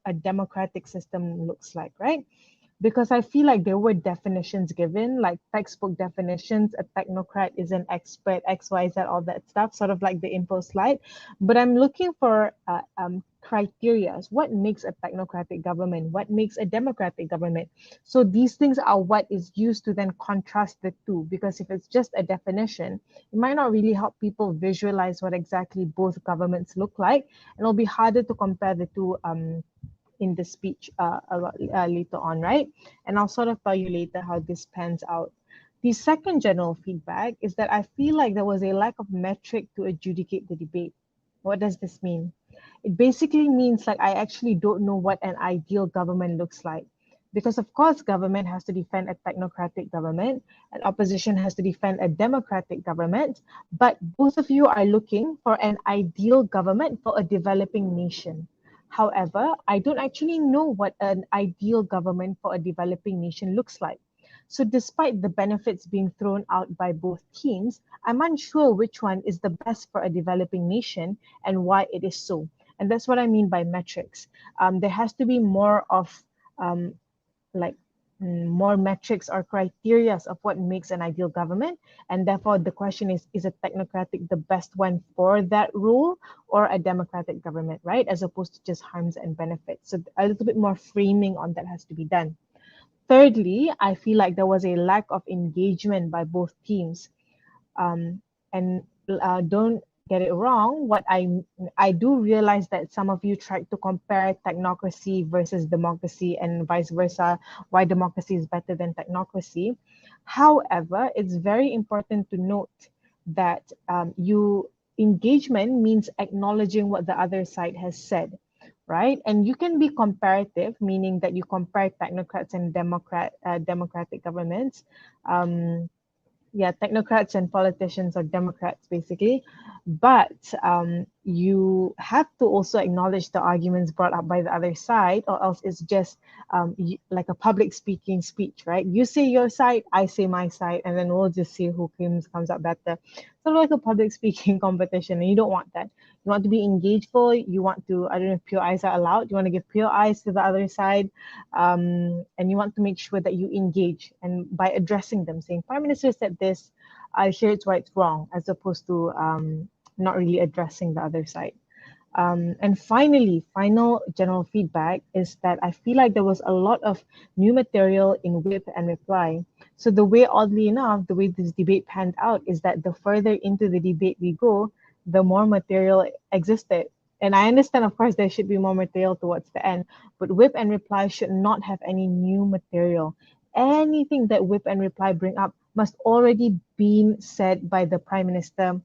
a democratic system looks like, right? Because I feel like there were definitions given, like textbook definitions. A technocrat is an expert, X, Y, Z, all that stuff, sort of like the info slide. But I'm looking for criteria. What makes a technocratic government? What makes a democratic government? So these things are what is used to then contrast the two. Because if it's just a definition, it might not really help people visualize what exactly both governments look like, and it'll be harder to compare the two in the speech later on, right? And I'll sort of tell you later how this pans out. The second general feedback is that I feel like there was a lack of metric to adjudicate the debate. What does this mean? It basically means like I actually don't know what an ideal government looks like. Because of course, government has to defend a technocratic government, and opposition has to defend a democratic government. But both of you are looking for an ideal government for a developing nation. However, I don't actually know what an ideal government for a developing nation looks like. So despite the benefits being thrown out by both teams, I'm unsure which one is the best for a developing nation and why it is so. And that's what I mean by metrics. There has to be more of um, like more metrics or criteria of what makes an ideal government. And therefore, the question is a technocratic the best one for that rule, or a democratic government, right? As opposed to just harms and benefits. So a little bit more framing on that has to be done. Thirdly, I feel like there was a lack of engagement by both teams. And don't get it wrong. I do realize that some of you tried to compare technocracy versus democracy and vice versa. Why democracy is better than technocracy? However, it's very important to note that you engagement means acknowledging what the other side has said, right? And you can be comparative, meaning that you compare technocrats and democratic governments. Um, yeah, technocrats and politicians or Democrats basically. But you have to also acknowledge the arguments brought up by the other side, or else it's just like a public speaking speech, right? You say your side, I say my side, and then we'll just see who comes out better. Sort of like a public speaking competition, and you don't want that. You want to be engageful. You want to, I don't know if pure eyes are allowed. You want to give pure eyes to the other side, and you want to make sure that you engage, and by addressing them, saying, Prime Minister said this, I hear it's why it's wrong, as opposed to not really addressing the other side. And finally, final general feedback is that I feel like there was a lot of new material in whip and reply. So the way, oddly enough, the way this debate panned out is that the further into the debate we go, the more material existed. And I understand, of course, there should be more material towards the end, but whip and reply should not have any new material. Anything that whip and reply bring up must already be said by the Prime Minister,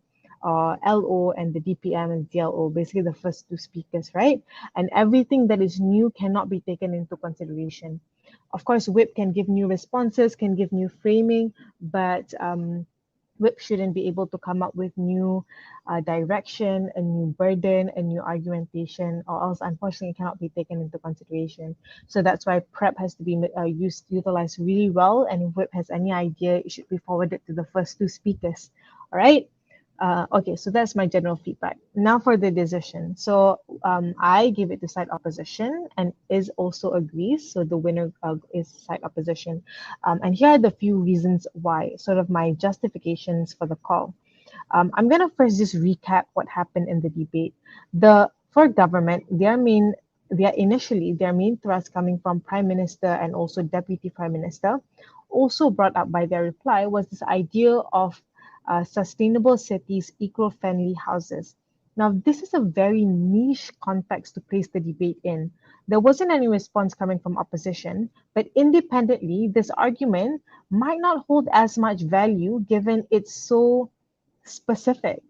LO, and the DPM and DLO, basically the first two speakers, right? And everything that is new cannot be taken into consideration. Of course, whip can give new responses, can give new framing, but whip shouldn't be able to come up with new direction, a new burden, a new argumentation, or else unfortunately it cannot be taken into consideration. So that's why prep has to be utilized really well, and if whip has any idea, it should be forwarded to the first two speakers. All right. Okay, so that's my general feedback. Now for the decision. So I give it to side opposition, and is also agrees. So the winner is side opposition. And here are the few reasons why, sort of my justifications for the call. I'm gonna first just recap what happened in the debate. For government, their main thrust coming from Prime Minister and also Deputy Prime Minister, also brought up by their reply, was this idea of sustainable cities, eco-friendly houses. Now, this is a very niche context to place the debate in. There wasn't any response coming from opposition, but independently, this argument might not hold as much value given it's so specific.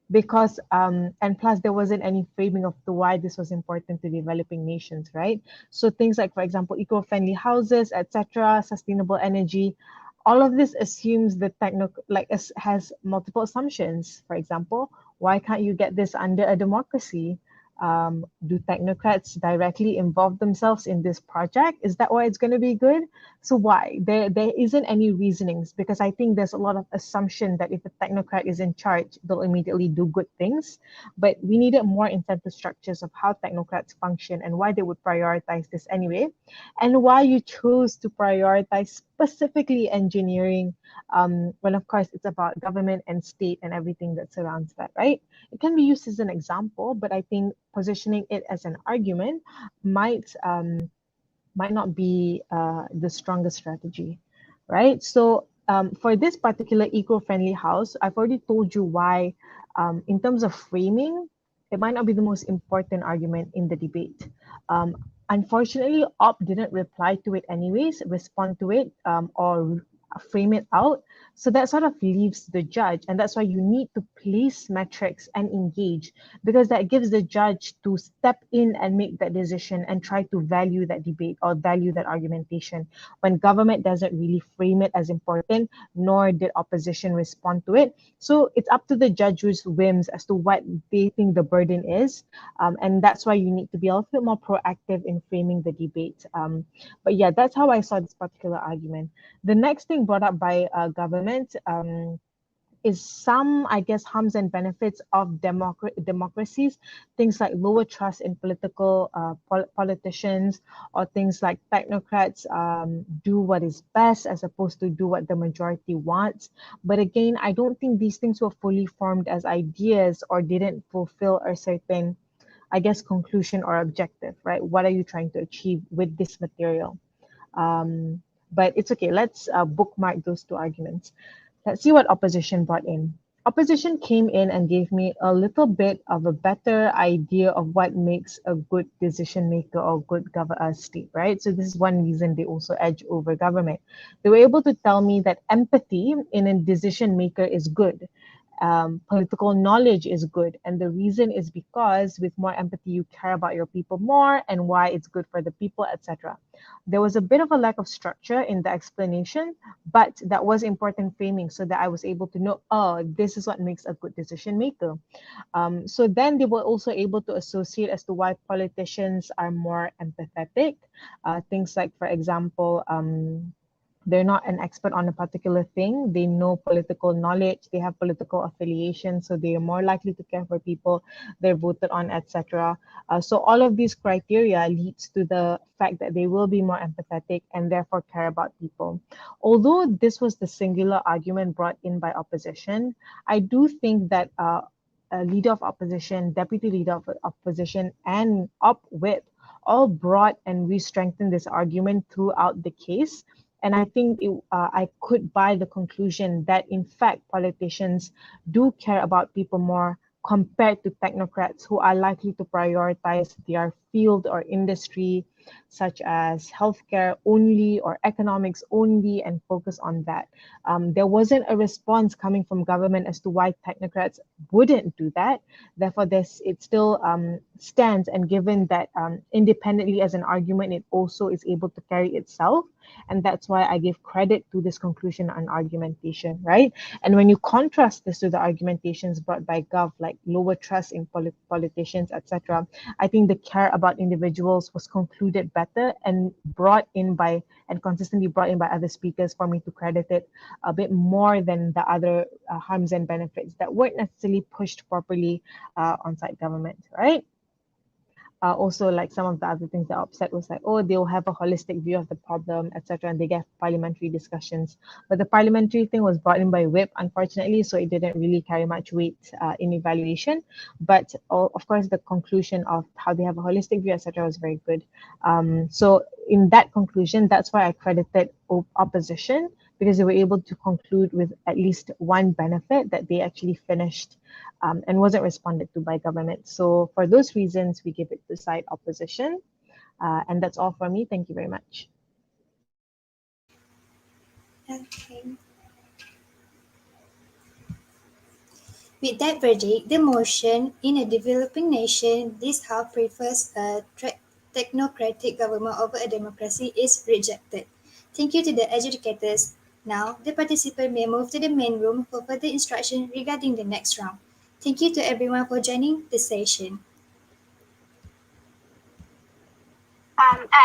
Because and plus there wasn't any framing of the why this was important to developing nations, right? So things like, for example, eco-friendly houses, etc., sustainable energy, all of this assumes the has multiple assumptions. For example, why can't you get this under a democracy? Do technocrats directly involve themselves in this project? Is that why it's going to be good? So why? There isn't any reasonings, because I think there's a lot of assumption that if a technocrat is in charge, they'll immediately do good things. But we needed more incentive structures of how technocrats function and why they would prioritize this anyway, and why you chose to prioritize specifically engineering, when of course it's about government and state and everything that surrounds that, right? It can be used as an example, but I think positioning it as an argument might not be the strongest strategy, right? So for this particular eco-friendly house, I've already told you why, in terms of framing, it might not be the most important argument in the debate. Unfortunately, OP didn't reply to it anyways, respond to it, or frame it out. So that sort of leaves the judge, and that's why you need to place metrics and engage, because that gives the judge to step in and make that decision and try to value that debate or value that argumentation. When government doesn't really frame it as important, nor did opposition respond to it. So it's up to the judge's whims as to what they think the burden is. And that's why you need to be a little bit more proactive in framing the debate. But yeah, that's how I saw this particular argument. The next thing brought up by government is some, I guess, harms and benefits of democracies, things like lower trust in politicians, or things like technocrats do what is best as opposed to do what the majority wants. But again, I don't think these things were fully formed as ideas or didn't fulfill a certain, I guess, conclusion or objective, right? What are you trying to achieve with this material? But it's okay. Let's bookmark those two arguments. Let's see what opposition brought in. Opposition came in and gave me a little bit of a better idea of what makes a good decision maker or good state, right? So this is one reason they also edge over government. They were able to tell me that empathy in a decision maker is good. Political knowledge is good. And the reason is because with more empathy, you care about your people more and why it's good for the people, etc. There was a bit of a lack of structure in the explanation, but that was important framing so that I was able to know, oh, this is what makes a good decision maker. So then they were also able to associate as to why politicians are more empathetic. Things like, for example, they're not an expert on a particular thing. They know political knowledge. They have political affiliation, so they are more likely to care for people they're voted on, etc. So all of these criteria leads to the fact that they will be more empathetic and therefore care about people. Although this was the singular argument brought in by opposition, I do think that a leader of opposition, deputy leader of opposition, and op-whip all brought and re-strengthened this argument throughout the case. And I think I could buy the conclusion that, in fact, politicians do care about people more compared to technocrats who are likely to prioritize their field or industry, such as healthcare only or economics only, and focus on that. There wasn't a response coming from government as to why technocrats wouldn't do that. Therefore, it still stands, and given that independently as an argument, it also is able to carry itself. And that's why I give credit to this conclusion and argumentation, right? And when you contrast this to the argumentations brought by Gov, like lower trust in politicians, etc., I think the care about individuals was concluded better and brought in by, and consistently brought in by other speakers for me to credit it a bit more than the other harms and benefits that weren't necessarily pushed properly on site government, right? Also, like some of the other things that upset was like, oh, they'll have a holistic view of the problem, etc., and they get parliamentary discussions. But the parliamentary thing was brought in by whip, unfortunately, so it didn't really carry much weight in evaluation. But of course, the conclusion of how they have a holistic view, etc., was very good. So in that conclusion, that's why I credited opposition, because they were able to conclude with at least one benefit that they actually finished and wasn't responded to by government. So for those reasons, we give it to side opposition. And that's all for me. Thank you very much. Okay. With that verdict, the motion, in a developing nation, this House prefers a technocratic government over a democracy, is rejected. Thank you to the adjudicators. Now, the participant may move to the main room for further instruction regarding the next round. Thank you to everyone for joining the session.